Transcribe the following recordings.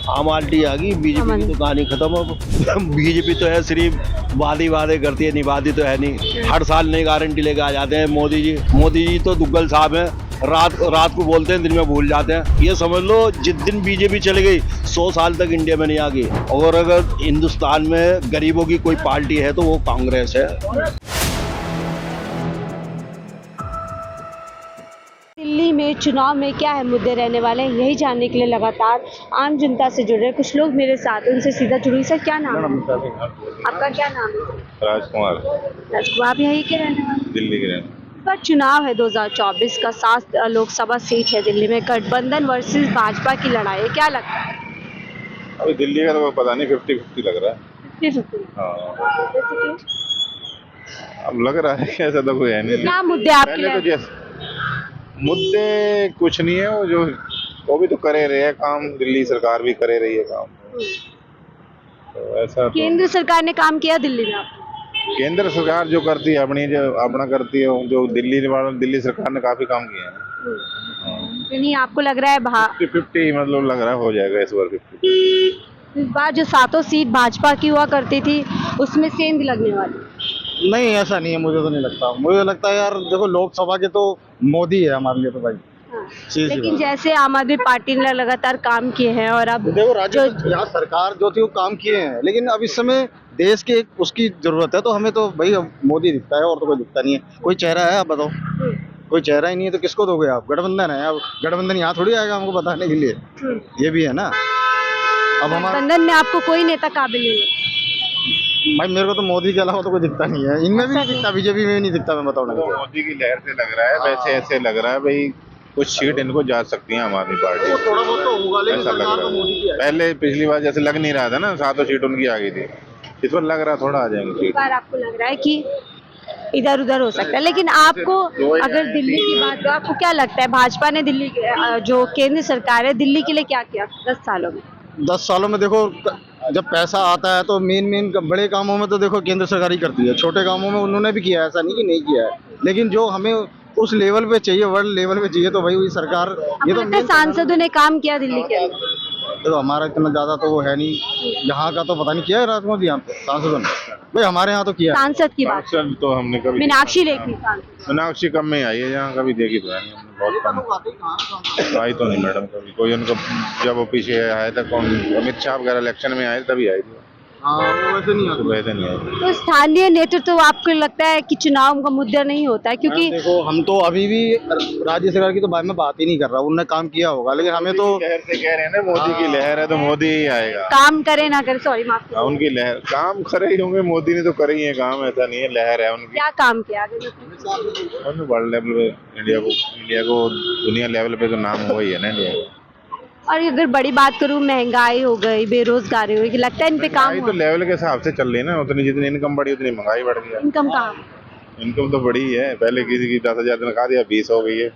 आम आदमी आ गई, बीजेपी की तो कहानी खत्म हो। बीजेपी तो है सिर्फ वादे वादे करती है, निभाती तो है नहीं। हर साल नई गारंटी लेके आ जाते हैं मोदी जी। मोदी जी तो दुग्गल साहब हैं, रात को बोलते हैं, दिन में भूल जाते हैं। ये समझ लो जिस दिन बीजेपी चली गई 100 साल तक इंडिया में नहीं आ गई। और अगर हिंदुस्तान में गरीबों की कोई पार्टी है तो वो कांग्रेस है। दिल्ली में चुनाव में क्या है मुद्दे रहने वाले हैं, यही जानने के लिए लगातार आम जनता से जुड़ रहे हैं। कुछ लोग मेरे साथ हैं, उनसे सीधा जुड़ी। सर क्या नाम है आपका? क्या नाम है? राजकुमार। राजकुमार, आप यहीं के रहने वाले? दिल्ली के रहने। इस बार चुनाव है 2024 का, 7 लोकसभा सीट है दिल्ली में। गठबंधन वर्सेस भाजपा की लड़ाई है, क्या लगता है? अभी दिल्ली का तो पता नहीं, 50-50 लग रहा है। 50-50? हाँ, जैसे कि अब लग रहा है कि ऐसा तो कोई है नहीं। क्या मुद्दे आपके पहले तो लिए? जैसे मुद्दे कुछ नहीं है, वो भी तो करे रहे हैं काम, दिल्ली सरकार भी करे रही है काम। तो ऐसा तो केंद्र सरकार ने काम किया दिल्ली में आपको? केंद्र सरकार जो करती है अपनी, जो अपना करती है, जो दिल्ली सरकार ने काफी काम किया है। नहीं, आपको लग रहा है 50-50 मतलब लग रहा है हो जाएगा इस बार 50। इस बार जो 7 सीट भाजपा की हुआ करती थी उसमें सेंध लगने वाली? नहीं, ऐसा नहीं है, मुझे तो नहीं लगता। मुझे लगता है यार देखो, लोकसभा के तो मोदी है हमारे लिए तो भाई। लेकिन जैसे आम आदमी पार्टी ने लगातार काम किए हैं और अब देखो राज्य यहाँ सरकार जो थी वो काम किए हैं, लेकिन अब इस समय देश के उसकी जरूरत है, तो हमें तो भाई अब मोदी दिखता है और तो कोई दिखता नहीं है। कोई चेहरा है? आप बताओ, कोई चेहरा ही नहीं है तो किसको दोगे आप? गठबंधन है, अब गठबंधन यहाँ थोड़ी आएगा हमको बताने के लिए, ये भी है ना। अब हमारा गठबंधन में आपको कोई नेता काबिल नहीं है? भाई मेरे को तो मोदी के अलावा तो कोई दिखता नहीं है, इनमें भी नहीं दिखता, बीजेपी में भी नहीं दिखता। मैं बताऊँ तो मोदी की लहर से लग रहा है, वैसे ऐसे लग रहा है भाई कुछ सीट इनको जा सकती है आम आदमी पार्टी। थोड़ा बहुत तो होगा, लेकिन ऐसा लग सरकार रहा तो मोदी की है। है। पहले पिछली बार जैसे लग नहीं रहा था ना, 7 सीट उनकी आ गई थी, इस बार लग रहा है थोड़ा आ जाएंगे इस सीट। बार आपको लग रहा है कि इधर उधर हो सकता है, लेकिन आपको अगर दिल्ली की बात तो आपको क्या लगता है भाजपा ने दिल्ली जो केंद्र सरकार है दिल्ली के लिए क्या किया 10 सालों में? 10 सालों में देखो, जब पैसा आता है तो मेन बड़े कामों में तो देखो केंद्र सरकार ही करती है। छोटे कामों में उन्होंने भी किया है, ऐसा नहीं कि नहीं किया है, लेकिन जो हमें उस लेवल पे चाहिए, वर्ल्ड लेवल पे चाहिए, तो भाई वही सरकार। ये तो आपको सांसदों ने काम किया दिल्ली के अंदर? देखो हमारा इतना ज्यादा तो वो है नहीं, यहाँ का तो पता नहीं किया है राज मोदी यहाँ पे सांसदों ने। भाई हमारे यहाँ तो किया है। सांसद की बात, सांसद तो हमने कभी मीनाक्षी लेखी सांसद। मीनाक्षी कम में आई है, यहाँ कभी देखी तो है नहीं हमने, बहुत कम आई तो नहीं मैडम कभी कोई उनको। जब वो पीछे आया था कौन, अमित शाह वगैरह इलेक्शन में आए तभी आई थी, हाँ, वो वैसे नहीं होता। वैसे नहीं आई। तो स्थानीय नेतृत्व आपको लगता है कि चुनाव का मुद्दा नहीं होता है? क्योंकि देखो हम तो अभी भी राज्य सरकार की तो बारे में बात ही नहीं कर रहा, उन्होंने काम किया होगा, लेकिन हमें तो लहर से कह रहे हैं ना, मोदी की लहर है तो मोदी ही आएगा। काम करे ना करे, सॉरी माफ कीजिए। उनकी लहर, काम करे ही होंगे, मोदी ने तो करे ही है काम, ऐसा नहीं है, लहर है उनकी। क्या काम किया आगे बताइए? उन्होंने वर्ल्ड लेवल पे इंडिया को दुनिया लेवल पे तो नाम हुआ ही है ना इंडिया का। और अगर बड़ी बात करूं, महंगाई हो गई, बेरोजगारी हो गई, लगता है इन पे काम महंगाई तो लेवल के हिसाब से चल रही है ना, उतनी जितनी इनकम बढ़ी उतनी महंगाई बढ़ गई है। इनकम कहाँ? इनकम तो बढ़ी है, पहले किसी की 10,000 तनख्वाह दिया 20 हो गई है।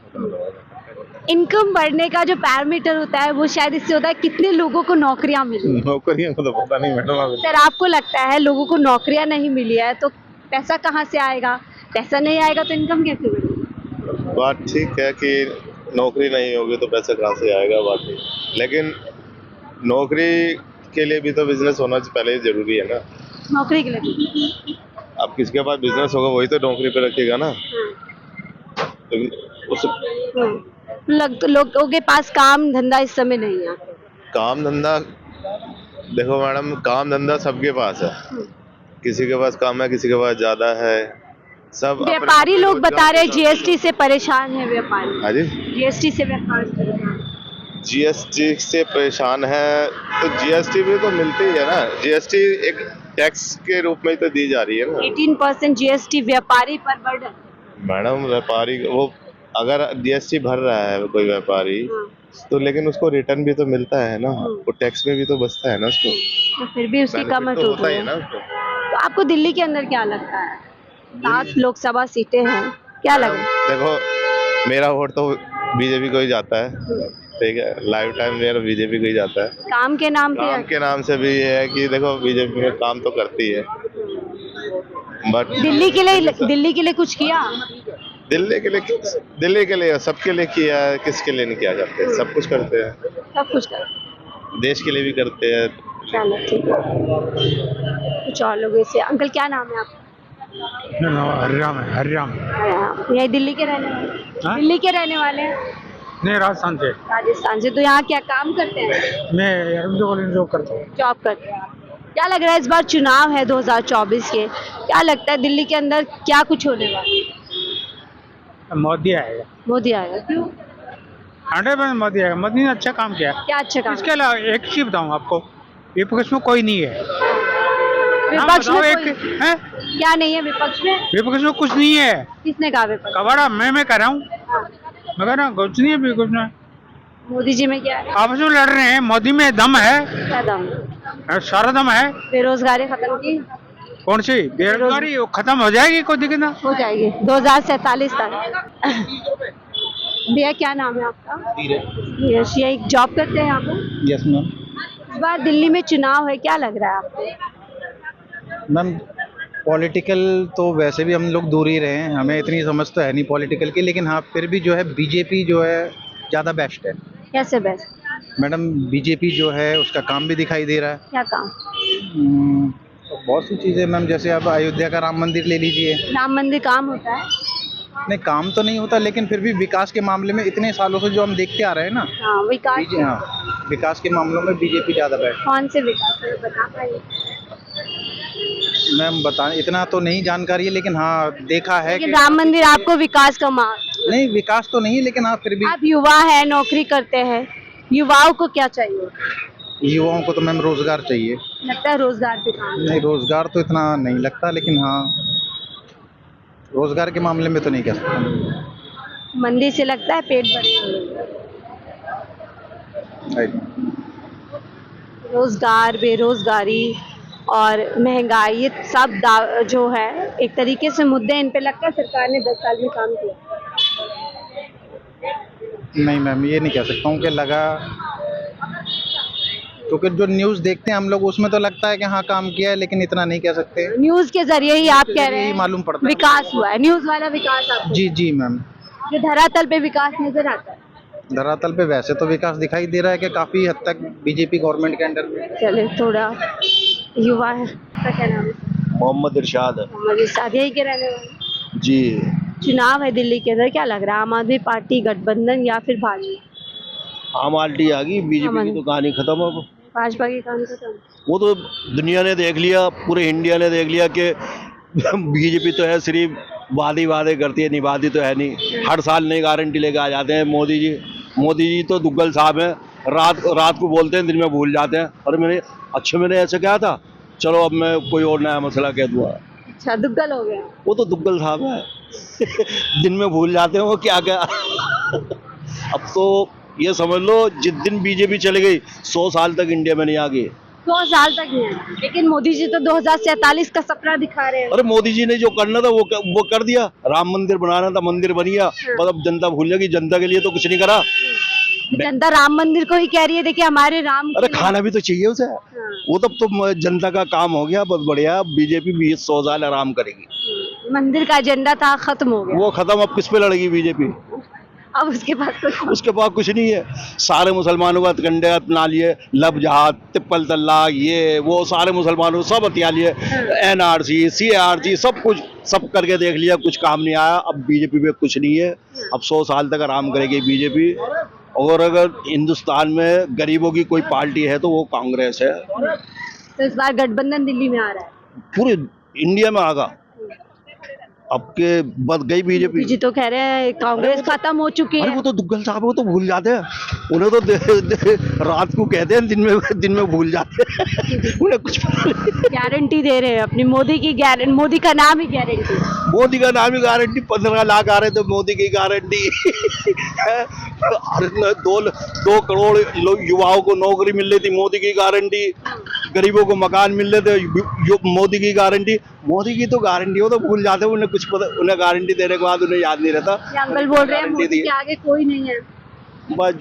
इनकम बढ़ने का जो पैरामीटर होता है वो शायद इससे होता है कितने लोगों को नौकरियां मिली। नौकरियों को तो पता नहीं मैडम। सर आपको लगता है लोगों को नौकरियां नहीं मिली है तो पैसा कहाँ से आएगा? पैसा नहीं आएगा तो इनकम कैसे बढ़ेगी? बात ठीक है कि नौकरी नहीं होगी तो पैसा कहाँ से आएगा, बात ठीक, लेकिन नौकरी के लिए भी तो बिजनेस होना पहले जरूरी है ना। नौकरी के लिए अब किसके पास बिजनेस होगा वही तो नौकरी पे रखेगा ना। तो उस लोगों के पास काम धंधा इस समय नहीं है। काम धंधा, देखो मैडम, काम धंधा सबके पास है, किसी के पास काम है, किसी के पास ज्यादा है, सब। व्यापारी लोग बता रहे जीएसटी से परेशान है व्यापारी। हाँ जी, जीएसटी से व्यापार परेशान। जीएसटी से परेशान है तो जीएसटी भी तो मिलती है ना, जीएसटी एक टैक्स के रूप में तो दी जा रही है ना। 18% जीएसटी व्यापारी पर बर्डन। मैडम व्यापारी वो अगर जीएसटी भर रहा है कोई व्यापारी तो लेकिन उसको रिटर्न भी तो मिलता है ना, वो टैक्स में भी तो बचता है ना उसको, तो फिर भी उसकी कमर तो टूट होता रही है है। ना उसको। तो आपको दिल्ली के अंदर क्या लगता है? 7 लोकसभा सीटें हैं, क्या लग रहा है? देखो मेरा वोट तो बीजेपी को ही जाता है, ठीक है, लाइफ टाइम मेरा बीजेपी को ही जाता है। काम के नाम पे काम के नाम से भी ये है कि देखो बीजेपी में काम तो करती है, बट दिल्ली के लिए कुछ किया? दिल्ली के लिए सबके लिए किया है, किसके लिए नहीं किया करते, सब कुछ करते हैं। सब कुछ कर। देश के लिए भी करते हैं। चलो ठीक है। कुछ और लोगों से। अंकल क्या नाम है आपका? हरिराम है, हरिराम। हाँ, यही दिल्ली के रहने वाले? हाँ? दिल्ली के रहने वाले हैं? नहीं, राजस्थान से। राजस्थान से। तो यहाँ क्या काम करते हैं? मैं अरविंद कॉलेज जॉब करता हूँ। जॉब करते हैं। क्या लग रहा है इस बार चुनाव है 2024 के, क्या लगता है दिल्ली के अंदर क्या कुछ होने वाला है? मोदी आएगा, मोदी आएगा। क्यों? 100% मोदी आएगा। मोदी ने अच्छा काम किया। क्या अच्छा काम? इसके अलावा एक चीज बताऊँ आपको, विपक्ष में कोई नहीं है। विपक्ष में बताओ कोई- है? क्या नहीं है विपक्ष में? विपक्ष में कुछ नहीं है। किसने कहा विपक्ष? कबाड़ा मैं कह रहा हूँ, हाँ। मैं कह रहा हूँ कुछ नहीं है विपक्ष में। मोदी जी में क्या है? आपस में लड़ रहे हैं। मोदी में दम है, क्या दाम? सारा दम है। बेरोजगारी खत्म की? कौन सी बेरोजगारी वो खत्म हो जाएगी, कोई दिक्कत ना। हो जाएगी 2047 तक। भैया क्या नाम है आपका? यश। यही जॉब करते हैं यहाँ पर? Yes ma'am. इस बार दिल्ली में चुनाव है, क्या लग रहा है आपको? मैम पॉलिटिकल तो वैसे भी हम लोग दूर ही रहे हैं, हमें इतनी समझ तो है नहीं पॉलिटिकल की, लेकिन हाँ फिर भी जो है बीजेपी जो है ज़्यादा बेस्ट है। कैसे बेस्ट? मैडम बीजेपी जो है उसका काम भी दिखाई दे रहा है। क्या काम? बहुत सी चीज़ें मैम, जैसे आप अयोध्या का राम मंदिर ले लीजिए। राम मंदिर काम होता है? नहीं काम तो नहीं होता, लेकिन फिर भी विकास के मामले में इतने सालों से जो हम देखते आ रहे हैं ना, हाँ विकास। हाँ विकास के मामलों में बीजेपी ज़्यादा बेस्ट। कौन से विकास है बता पाइए? मैम बता इतना तो नहीं जानकारी है, लेकिन हाँ देखा है लेकिन कि राम मंदिर आपको विकास का मान? नहीं विकास तो नहीं, लेकिन हाँ फिर भी आप युवा है, नौकरी करते हैं, युवाओं को क्या चाहिए? युवाओं को तो मैम रोजगार चाहिए। लगता है रोजगार के काम? नहीं रोजगार तो इतना नहीं लगता, लेकिन हाँ रोजगार के मामले में तो नहीं कह सकता। मंदिर से लगता है पेट भरे। रोजगार, बेरोजगारी और महंगाई, ये सब जो है एक तरीके से मुद्दे, इन पे लगता है सरकार ने 10 साल में काम किया। नहीं मैम ये नहीं कह सकता हूँ कि लगा, क्योंकि जो न्यूज़ देखते हैं हम लोग उसमें तो लगता है कि हाँ काम किया है, लेकिन इतना नहीं कह सकते। न्यूज के जरिए ही आप कह रहे यही हैं मालूम पड़ता है। विकास हुआ है, न्यूज वाला विकास आपको? जी जी मैम। जो धरातल पे विकास नजर आता है? धरातल पे वैसे तो विकास दिखाई दे रहा है कि काफ़ी हद तक बीजेपी गवर्नमेंट के अंडर में। चले थोड़ा युवा है। आपका क्या नाम है? मोहम्मद इरशाद। मोहम्मद इरशाद। यही के रहने वाले? जी। चुनाव है दिल्ली के अंदर, क्या लग रहा है आम आदमी पार्टी गठबंधन या फिर भाजपा? आम आदमी आ गई, बीजेपी की तो कहानी खत्म अब। भाजपा की काम खत्म? वो तो दुनिया ने देख लिया, पूरे इंडिया ने देख लिया कि बीजेपी तो है सिर्फ वादे करती है, निभाती तो है नहीं। हर साल नई गारंटी लेके आ जाते हैं मोदी जी। मोदी जी तो दुग्गल साहब हैं, रात को बोलते हैं, दिन में भूल जाते हैं। और मैंने ऐसे कहा था, चलो अब मैं कोई और नया मसला कह दूँगा। अच्छा दुग्गल हो गया? वो तो दुग्गल साहब है। दिन में भूल जाते हैं वो क्या अब तो ये समझ लो जिस दिन बीजेपी चली गई 100 साल तक इंडिया में नहीं आ गई। 100 साल तक नहीं है, लेकिन मोदी जी तो 2047 का सपना दिखा रहे हैं। अरे मोदी जी ने जो करना था वो कर दिया। राम मंदिर बनाना था, मंदिर बन गया। मतलब जनता भूल जाएगी, जनता के लिए तो कुछ नहीं करा। जनता राम मंदिर को ही कह रही है, देखिए हमारे राम। अरे खाना भी तो चाहिए उसे। वो तब तो जनता का काम हो गया, बहुत बढ़िया। बीजेपी 100 साल आराम करेगी। मंदिर का एजेंडा था, खत्म हो गया। वो खत्म, अब किस पे लड़ेगी बीजेपी? अब उसके पास उसके पास कुछ नहीं है। सारे मुसलमानों का कंडे अपना लिए, लब जहाद, तिप्पल तल्ला, ये वो सारे मुसलमानों सब हथिया लिए। NRC, CRC सब कुछ सब करके देख लिया, कुछ काम नहीं आया। अब बीजेपी पे कुछ नहीं है। अब 100 साल तक आराम करेगी बीजेपी। और अगर हिंदुस्तान में गरीबों की कोई पार्टी है तो वो कांग्रेस है। तो इस बार गठबंधन दिल्ली में आ रहा है, पूरे इंडिया में आगा। अब के बद गई बीजेपी जी तो कह रहे हैं कांग्रेस खत्म हो चुकी अरे है। वो तो दुग्गल साहब वो तो भूल जाते हैं। उन्हें तो रात को कहते हैं, दिन में भूल जाते हैं। उन्हें कुछ गारंटी दे रहे हैं अपनी, मोदी की गारंटी, मोदी का नाम ही गारंटी। मोदी का नाम ही गारंटी। 15 लाख आ रहे थे मोदी की गारंटी। 2 करोड़ युवाओं को नौकरी मिल रही थी, मोदी की गारंटी। गरीबों को मकान मिल रहे थे, मोदी की गारंटी। मोदी की तो गारंटी हो तो भूल जाते हैं। उन्हें कुछ पता, उन्हें गारंटी देने के बाद उन्हें याद नहीं रहता। अंकल बोल रहे हैं मोदी के आगे कोई नहीं है। बस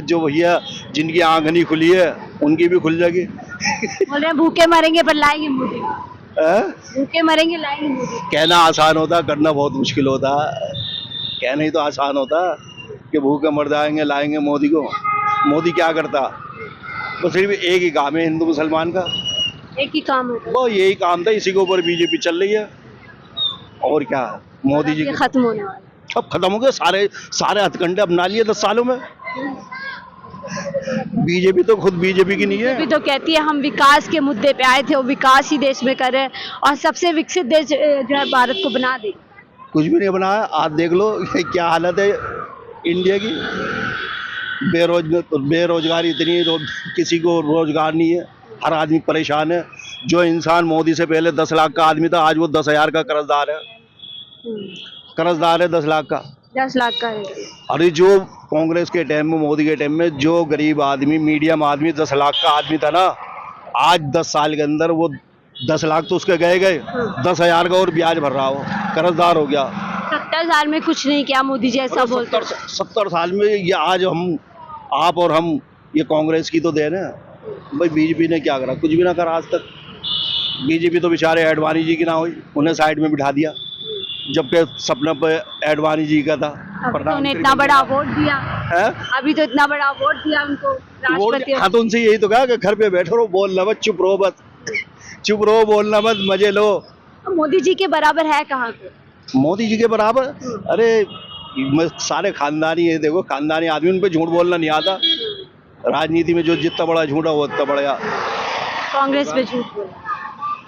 जो भैया जिनकी आंख नहीं खुली है उनकी भी खुल जाएगी। बोल रहे हैं भूखे मरेंगे पर लाएंगे मोदी। भूखे मरेंगे लाएंगे मोदी। कहना आसान होता, करना बहुत मुश्किल होता। कहना ही तो आसान होता कि भूखे मर जाएंगे लाएंगे मोदी को। मोदी क्या करता? वो सिर्फ एक ही काम है हिंदू मुसलमान का, एक ही काम है, वो यही काम था, इसी के ऊपर बीजेपी चल रही है। और क्या है? मोदी जी ये खत्म होने वाला है। अब खत्म हो गए, सारे हथकंडे अपना लिए 10 सालों में। बीजेपी तो खुद बीजेपी की नहीं है। बीजेपी तो कहती है हम विकास के मुद्दे पे आए थे, वो विकास ही देश में कर रहे हैं और सबसे विकसित देश जो है भारत को बना देगी। कुछ भी नहीं बनाया, आज देख लो ये क्या हालत है इंडिया की। बेरोजगारी इतनी है, किसी को रोजगार नहीं है, हर आदमी परेशान है। जो इंसान मोदी से पहले 10 लाख का आदमी था, आज वो 10,000 का कर्जदार है। कर्जदार है 10 लाख का। 10 लाख का है। अरे जो कांग्रेस के टाइम में, मोदी के टाइम में जो गरीब आदमी, मीडियम आदमी 10 लाख का आदमी था ना, आज 10 साल के अंदर वो 10 लाख तो उसके गए 10,000 का और ब्याज भर रहा हो, कर्जदार हो गया। 70 साल में कुछ नहीं किया मोदी जी, ऐसा बोलते हैं। 70 साल में ये आज आप और हम, ये कांग्रेस की तो देन है भाई। बीजेपी ने क्या करा? कुछ भी ना करा आज तक। बीजेपी तो बेचारे आडवाणी जी की ना हुई, उन्हें साइड में बिठा दिया, जबकि सपना पे आडवाणी जी का था। अभी तो उन्हें इतना बड़ा अवार्ड दिया है, अभी तो इतना बड़ा अवार्ड दिया उनको राष्ट्रपति। हाँ तो उनसे यही तो कहा कि घर पे बैठो रहो, बोलना मत, चुप रहो मत, चुप रहो, बोलना मत, मजे लो। मोदी जी के बराबर है कहाँ पे? मोदी जी के बराबर? अरे सारे खानदानी है, देखो खानदानी आदमी, उन पे झूठ बोलना नहीं आता। राजनीति में जो जितना बड़ा झूठ है वो उतना बड़ा। कांग्रेस पे झूठ बोला।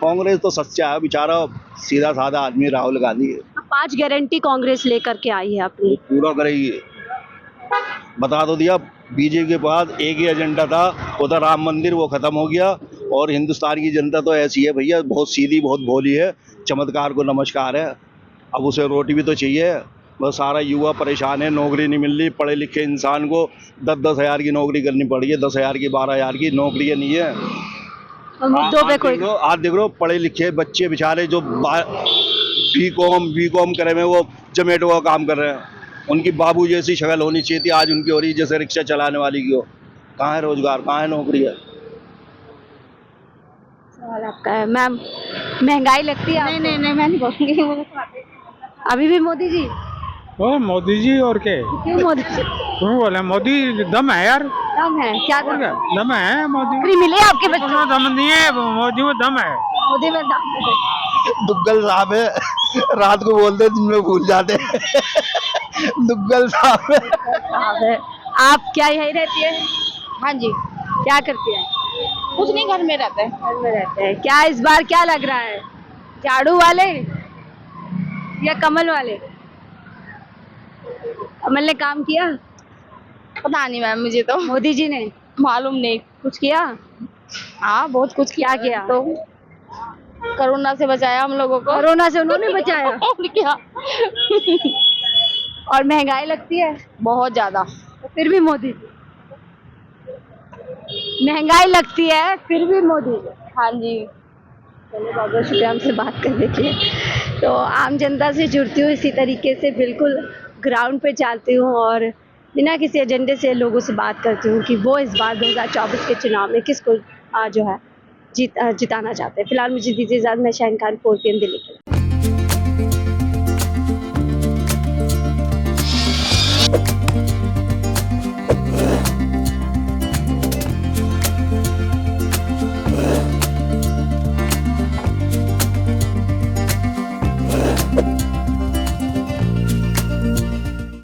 कांग्रेस तो सच्चा है, बेचारा सीधा साधा आदमी राहुल गांधी है। 5 गारंटी कांग्रेस लेकर के आई है अपनी, पूरा करेगी। बता तो दिया, बीजेपी के पास एक ही एजेंडा था, वो था राम मंदिर, वो खत्म हो गया। और हिंदुस्तान की जनता तो ऐसी है भैया, बहुत सीधी, बहुत भोली है, चमत्कार को नमस्कार है। अब उसे रोटी भी तो चाहिए। बस सारा युवा परेशान है, नौकरी नहीं मिल रही। पढ़े लिखे इंसान को 10-10 हज़ार की नौकरी करनी पड़ी है, 10,000 की, 12,000 की नौकरी नहीं है। और मुद्दों पे कोई आप देख लो, पढ़े लिखे बच्चे बेचारे जो बीकॉम करे में, वो जोमेटो का काम कर रहे हैं। उनकी बाबू जैसी शक्ल होनी चाहिए थी, आज उनकी हो रही जैसे रिक्शा चलाने वाली की हो। कहाँ है रोजगार, कहाँ है नौकरी है? सवाल आपका है मैम। महंगाई लगती है? नहीं, मैं नहीं बोलूँगी। अभी भी मोदी जी? ओ मोदी जी और क्या? क्यों मोदी जी? क्यों बोले? मोदी दम है यार, दम है? क्या दम है? दम है मोदी। नौकरी मिले आपके बच्चों को? दम नहीं है, मोदी में दम है। मोदी में दम है। दुग्गल साहब है, रात को बोलते दिन में भूल जाते। दुग्गल साहब है। आप क्या यही रहती है? हाँ जी, क्या करती है? कुछ नहीं, घर में रहते हैं। घर में रहते हैं। क्या इस बार क्या लग रहा है, झाड़ू वाले या कमल वाले? कमल ने काम किया? पता नहीं मैम, मुझे तो मोदी जी ने मालूम नहीं। कुछ किया? हाँ, बहुत कुछ क्या किया? तो कोरोना से बचाया हम लोगों को। कोरोना से उन्होंने बचाया। और क्या। और महंगाई लगती है बहुत ज्यादा, तो फिर भी मोदी जी। महंगाई लगती है फिर भी मोदी जी। हाँ जी। चलो बहुत बहुत शुक्रिया हमसे बात करने के लिए। तो आम जनता से जुड़ती हूँ, इसी तरीके से बिल्कुल ग्राउंड पे जाती हूँ और बिना किसी एजेंडे से लोगों से बात करती हूँ कि वो इस बार 2024 के चुनाव में किसको जो है जिताना चाहते हैं। फिलहाल मुझे दीजिए इजाज़त, मैं शाहीन खान, 4 PM दिल्ली के।